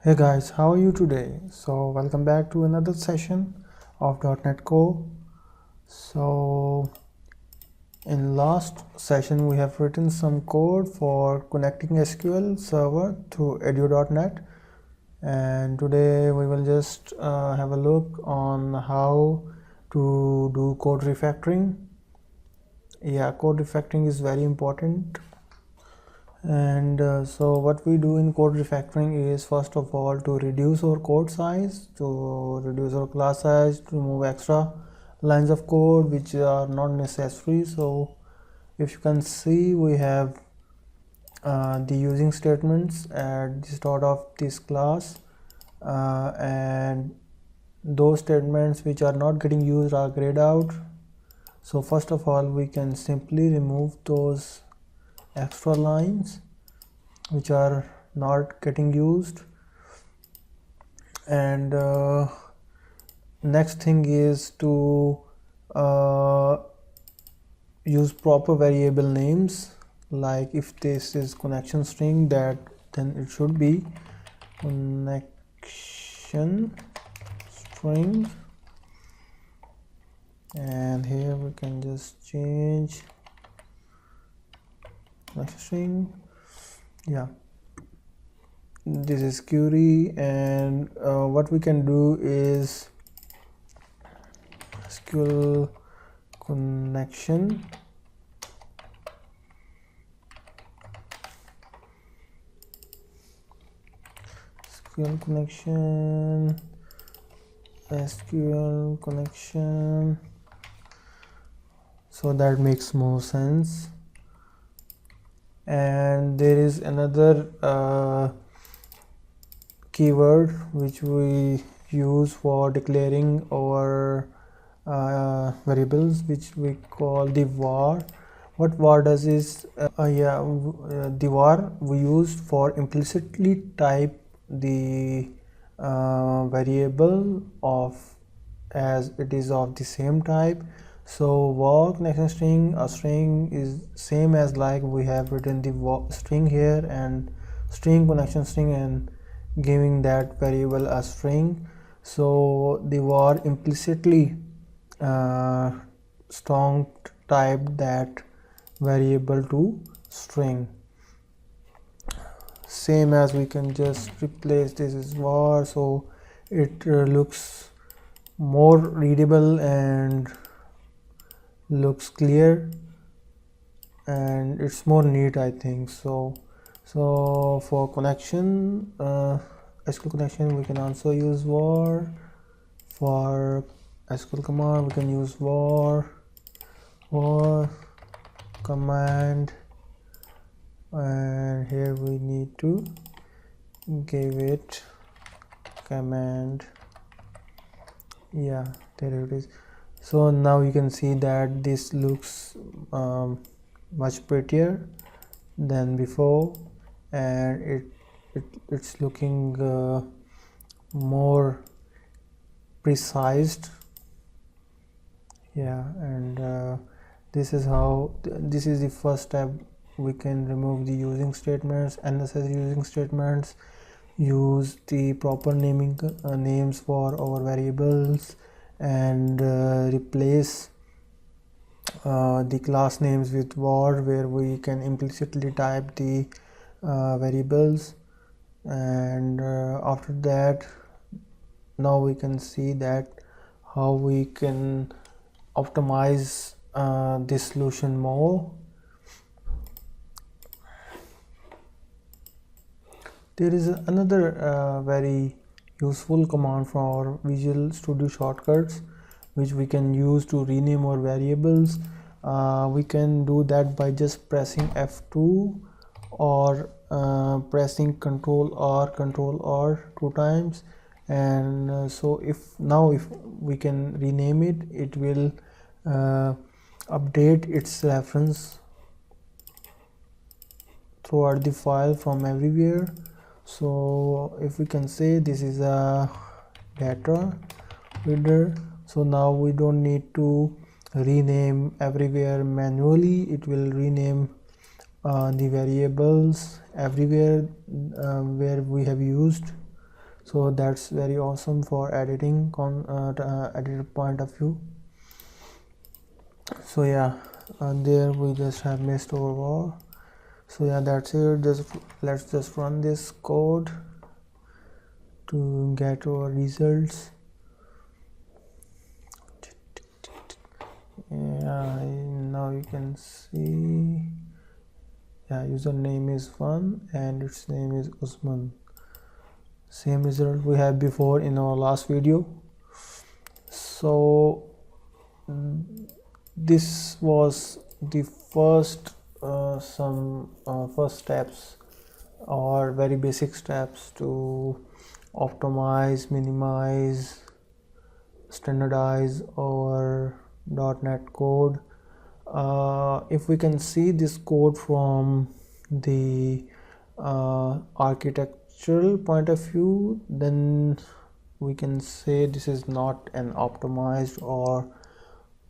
Hey guys, how are you today? So welcome back to another session of .NET Core. So in last session we have written some code for connecting SQL Server to edu.net, and today we will just have a look on how to do code refactoring. Yeah, code refactoring is very important. And so what we do in code refactoring is, first of all, to reduce our code size, to reduce our class size, to remove extra lines of code which are not necessary. So if you can see, we have the using statements at the start of this class, and those statements which are not getting used are grayed out. So first of all, we can simply remove those extra lines which are not getting used. And next thing is to use proper variable names. Like if this is connection string, then it should be connection string, and here we can just change connection string. Yeah, this is query, and what we can do is SQL connection SQL connection, so that makes more sense. And there is another keyword which we use for declaring our variables, which we call the var. What var does is the var we used for implicitly type the variable of as it is of the same type. So var connection string, a string is same as like we have written the string here and string connection string and giving that variable a string. So the var implicitly strong type that variable to string. Same as we can just replace this is var, so it looks more readable and looks clear, and it's more neat, I think. So for connection, SQL connection, we can also use var. For SQL command, we can use var command, and here we need to give it command. Yeah, there it is. So now you can see that this looks much prettier than before, and it's looking more precise. Yeah, and this is the first step. We can remove the using statements, unnecessary using statements, use the proper naming names for our variables, and replace the class names with var, where we can implicitly type the variables. And after that, now we can see that how we can optimize this solution more. There is another very useful command for our Visual Studio shortcuts, which we can use to rename our variables. We can do that by just pressing F2 or pressing Ctrl R 2 times, and so if we can rename it, it will update its reference throughout the file from everywhere. So if we can say this is a data reader, so now we don't need to rename everywhere manually. It will rename the variables everywhere where we have used so that's very awesome for editing editor point of view. So yeah, there we just have missed over. So yeah, that's it. Let's just run this code to get our results. Yeah, now you can see, yeah, username is Fun and its name is Usman. Same result we had before in our last video. So this was the first first steps or very basic steps to optimize, minimize, standardize our .NET code. If we can see this code from the architectural point of view, then we can say this is not an optimized or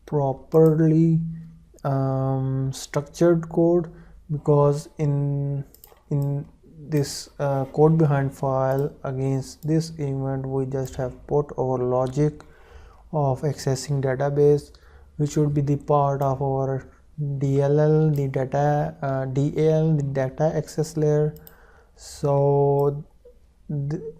properly structured code, because in this code behind file against this event we just have put our logic of accessing database, which would be the part of our DLL, the data DAL, the data access layer. So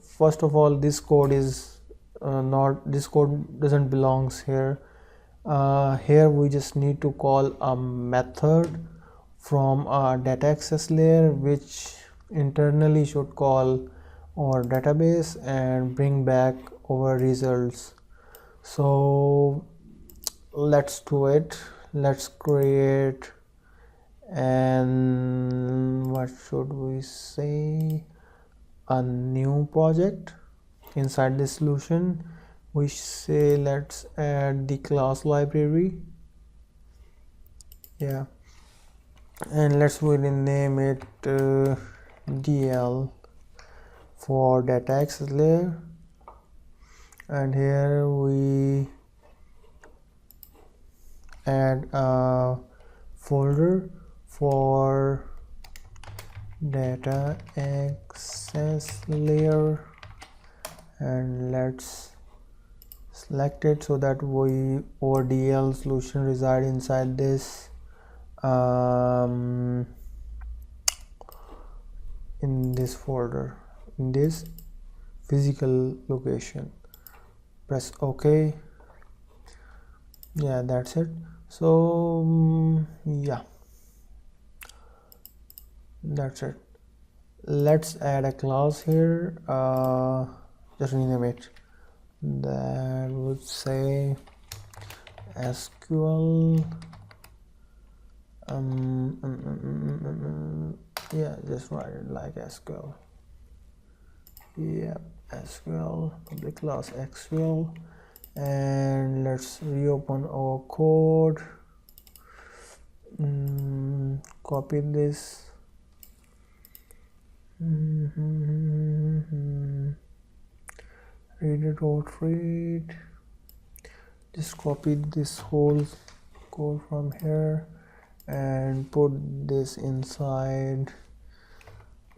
first of all, this code is not, this code doesn't belongs here. Here we just need to call a method from a data access layer, which internally should call our database and bring back our results. So let's do it. Let's create, and what should we say, a new project. Inside the solution we say let's add the class library, yeah, and let's rename it DL for data access layer, and here we add a folder for data access layer, and let's select it so that our DL solution reside inside this in this folder, in this physical location. Press OK. Yeah, that's it. So yeah, that's it. Let's add a class here. Just rename it. That would say SQL. Yeah, just write it like SQL. Yeah, SQL, public class SQL, and let's reopen our code. Copy this. Read it out, read. Just copy this whole code from here and put this inside.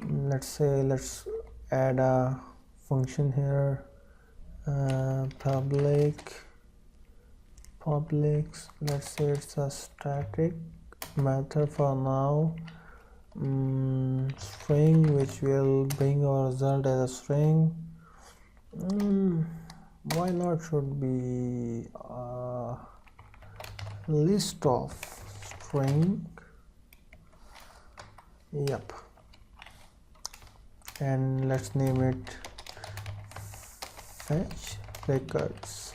Let's add a function here, publics. Let's say it's a static method for now, string, which will bring our result as a string. Why not should be a list of string. Yep, and let's name it fetch records.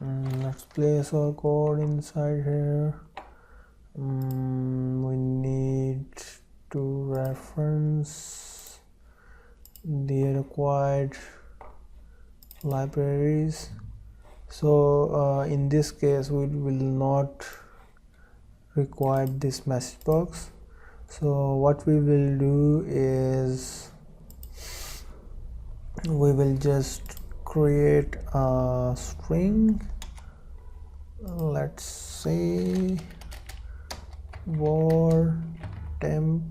Let's place our code inside here. We need to reference the required libraries. So in this case we will not require this message box. So what we will do is we will just create a string. Let's say var temp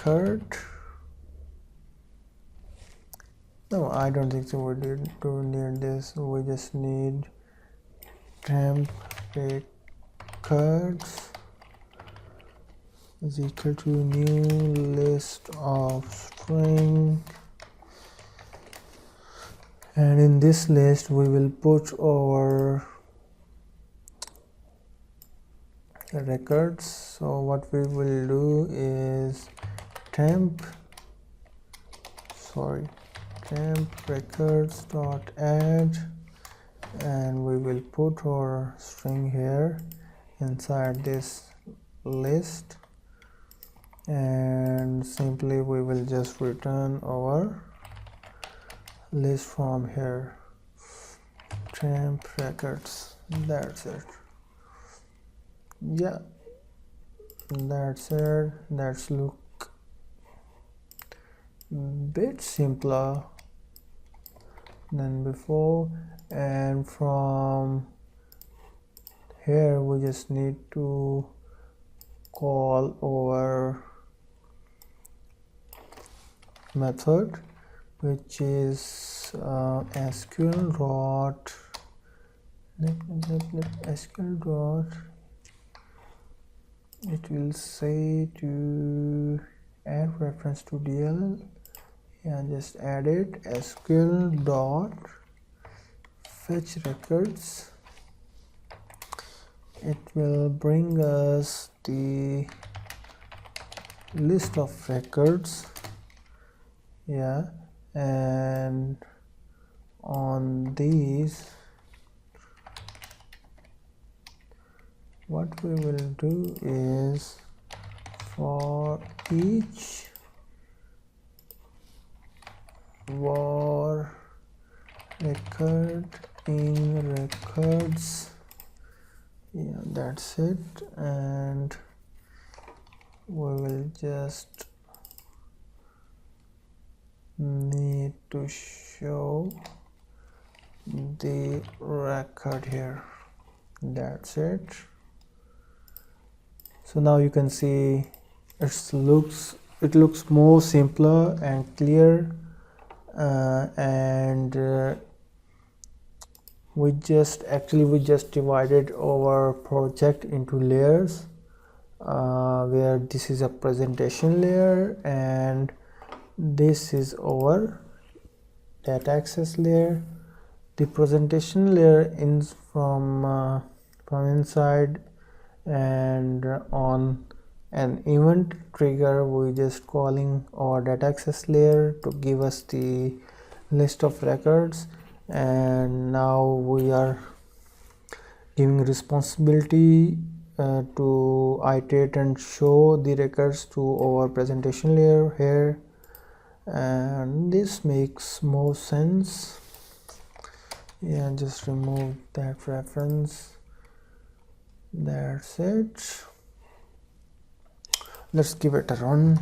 record. No, I don't think so. We don't need this. We just need temp records is equal to new list of string, and in this list we will put our records. So what we will do is temp records dot add, and we will put our string here inside this list, and simply we will just return our list from here, temp records. That's it. Yeah, that's it. That's look bit simpler than before, and from here we just need to call our method, which is SQL dot SQL dot, it will say to add reference to DLL. Yeah, just add it, SQL dot fetch records. It will bring us the list of records. Yeah, and on these what we will do is for each var record in records. Yeah, that's it, and we will just need to show the record here. That's it. So now you can see it looks more simpler and clear, and we just divided our project into layers, where this is a presentation layer and this is our data access layer. The presentation layer is from inside, and on an event trigger we just calling our data access layer to give us the list of records, and now we are giving responsibility to iterate and show the records to our presentation layer here, and this makes more sense. Yeah, just remove that reference. That's it. Let's give it a run.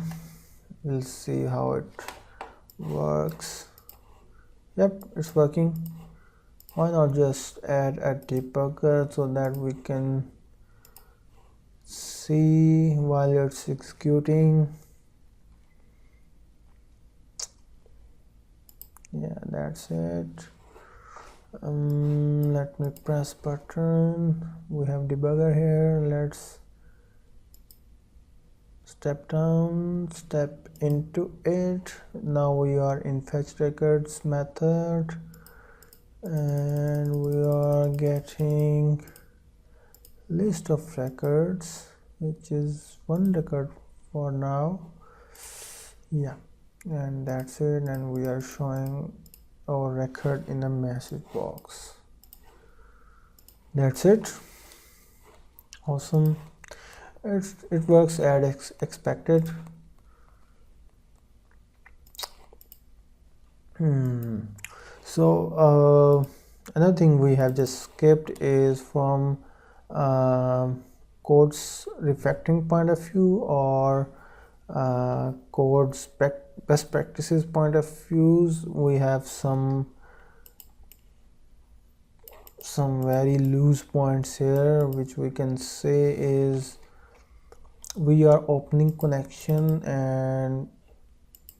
We'll see how it works. Yep, it's working. Why not just add a debugger so that we can see while it's executing. Yeah, that's it. Let me press button. We have debugger here. Let's step down, step into it. Now we are in fetch records method, and we are getting list of records, which is one record for now. Yeah, and that's it, and we are showing our record in a message box. That's it. Awesome. It works as expected. So another thing we have just skipped is from code's refactoring point of view, or code's best practices point of views. We have some very loose points here, which we can say is we are opening connection and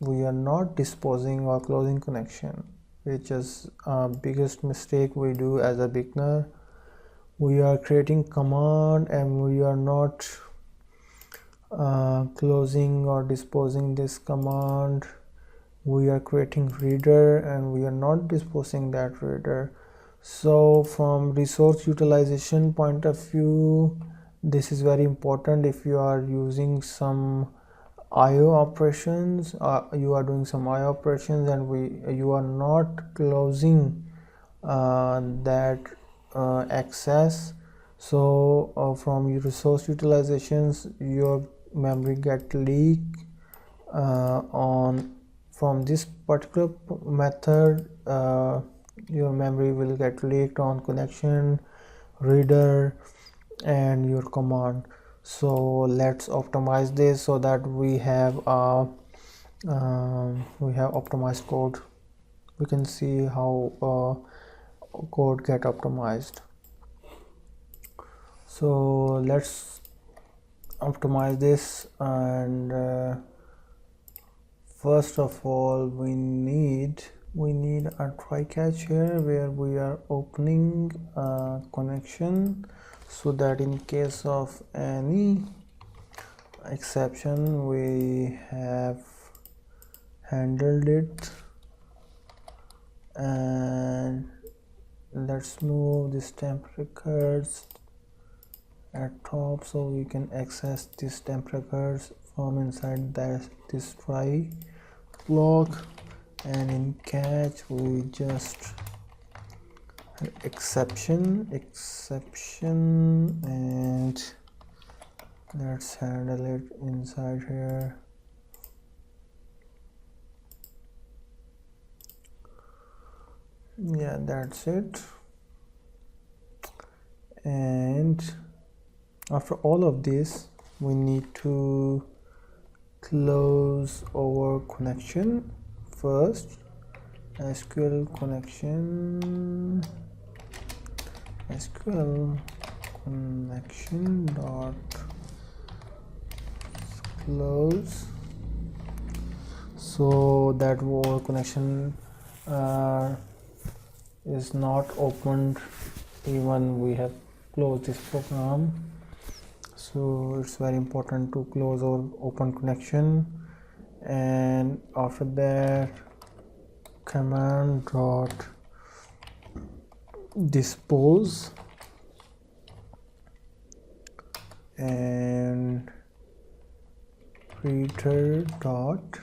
we are not disposing or closing connection, which is biggest mistake we do as a beginner. We are creating command and we are not closing or disposing this command. We are creating reader and we are not disposing that reader. So from resource utilization point of view, this is very important. If you are using some IO operations, you are doing some IO operations and you are not closing that access. So from your resource utilizations, your memory get leaked on from this particular method. Your memory will get leaked on connection, reader and your command. So let's optimize this so that we have optimized code. We can see how code get optimized. So let's optimize this, and first of all we need a try catch here where we are opening a connection, so that in case of any exception we have handled it. And let's move this temp records at top so we can access this temp records from inside this try block. And in catch we just exception, and let's handle it inside here. Yeah, that's it. And after all of this we need to close our connection first. SQL connection dot close, so that our connection is not opened even we have closed this program. So it's very important to close our open connection. And after that, command dot dispose and reader dot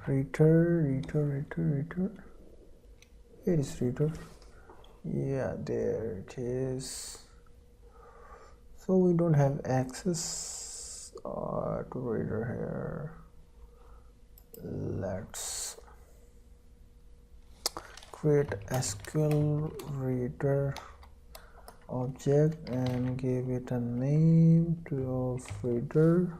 reader. Where is reader? Yeah, there it is. So we don't have access to reader here. Let's create SQL reader object and give it a name to reader,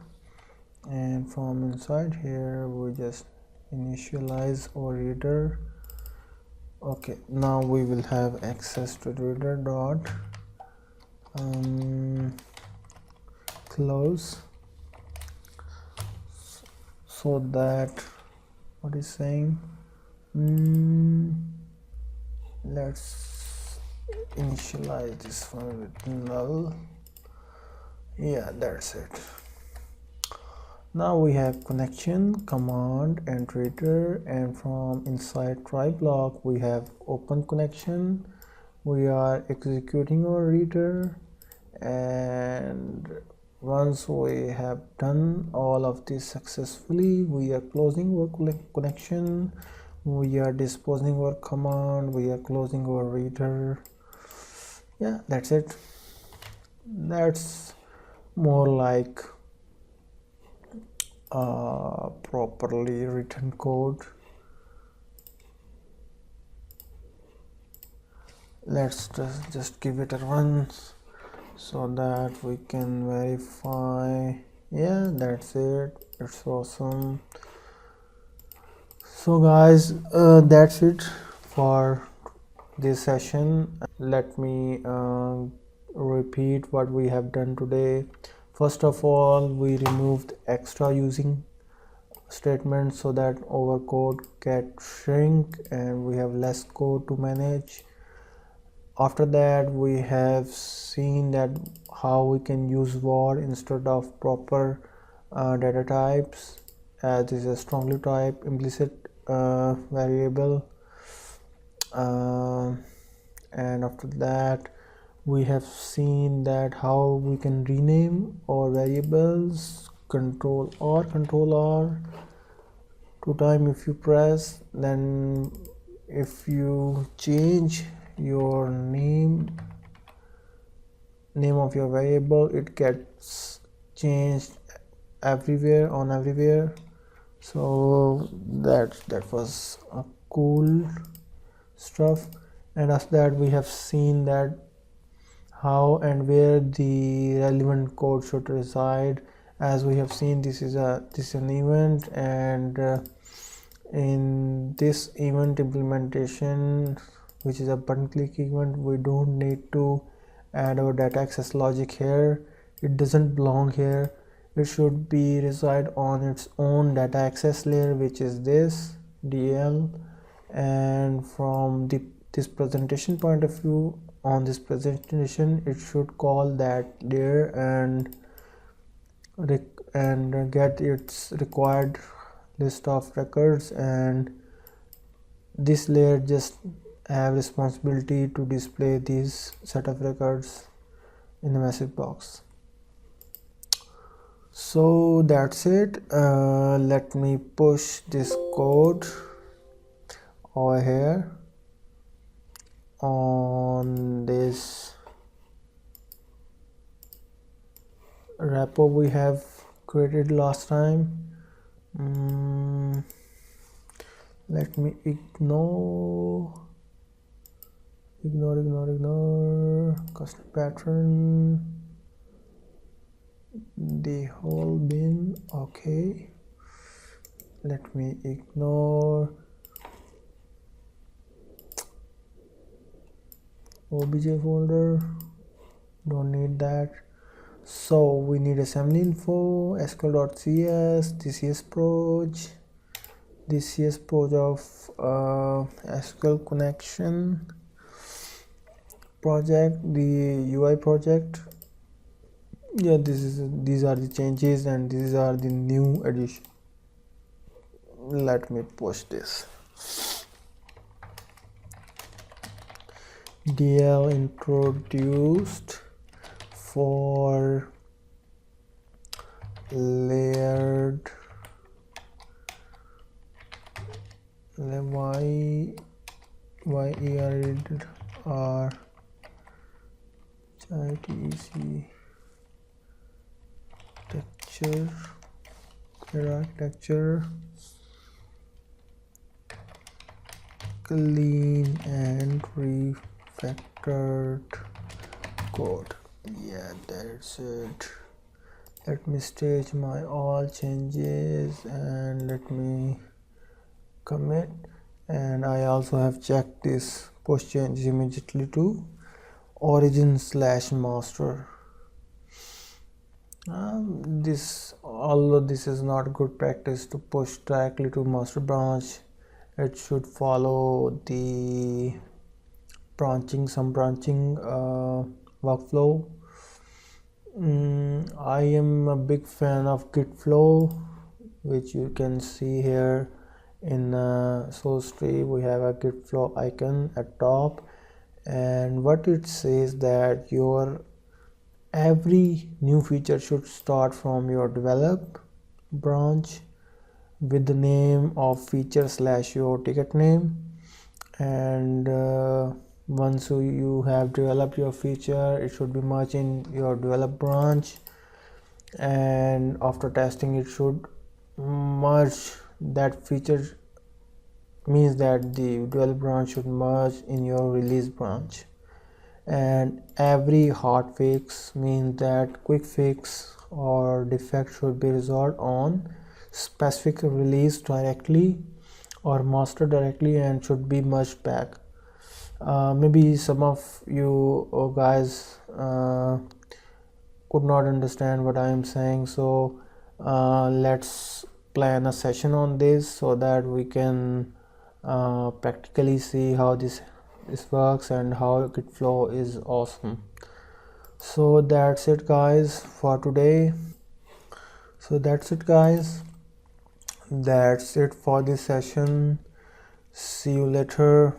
and from inside here we just initialize our reader. Okay, now we will have access to reader dot close, so that what is saying, let's initialize this one with null. Yeah, that's it. Now we have connection, command and reader, and from inside try block we have open connection. We are executing our reader, and once we have done all of this successfully, we are closing our connection, we are disposing our command, we are closing our reader. Yeah, that's it. That's more like properly written code. Let's just give it a run so that we can verify. Yeah, that's it. It's awesome. So guys, that's it for this session. Let me repeat what we have done today. First of all, we removed extra using statements so that our code get shrink and we have less code to manage. After that, we have seen that how we can use var instead of proper data types, as this is a strongly typed implicit variable. And after that, we have seen that how we can rename our variables. Control R 2 times if you press, then if you change your name of your variable, it gets changed everywhere. So that was a cool stuff. And after that, we have seen that how and where the relevant code should reside. As we have seen, this is an event, and in this event implementation, which is a button click event, we don't need to add our data access logic here. It doesn't belong here. It should be reside on its own data access layer, which is this DL. And from this presentation point of view, on this presentation, it should call that layer and get its required list of records, and this layer just have responsibility to display these set of records in the message box. So that's it. Let me push this code over here on this repo we have created last time. Let me ignore custom pattern, the whole bin. Okay, let me ignore obj folder, don't need that. So we need assembly info, sql.cs, this CS proj of SQL connection project, the UI project. Yeah, these are the changes and these are the new addition. Let me push this. DL introduced for layered yered r ITC architecture clean and refactored code. Yeah, that's it. Let me stage my all changes and let me commit. And I also have checked this push changes immediately to origin/master. Although this is not good practice to push directly to master branch, it should follow the branching workflow. I am a big fan of Gitflow, which you can see here in source tree. We have a Gitflow icon at top, and what it says that your every new feature should start from your develop branch with the name of feature / your ticket name, and once you have developed your feature, it should be merged in your develop branch, and after testing it should merge. That feature means that the develop branch should merge in your release branch. And every hot fix means that quick fix or defect should be resolved on specific release directly or master directly and should be merged back. Maybe some of you guys could not understand what I am saying, so let's plan a session on this so that we can practically see how this works and how Gitflow is awesome. So that's it guys for today. That's it for this session. See you later.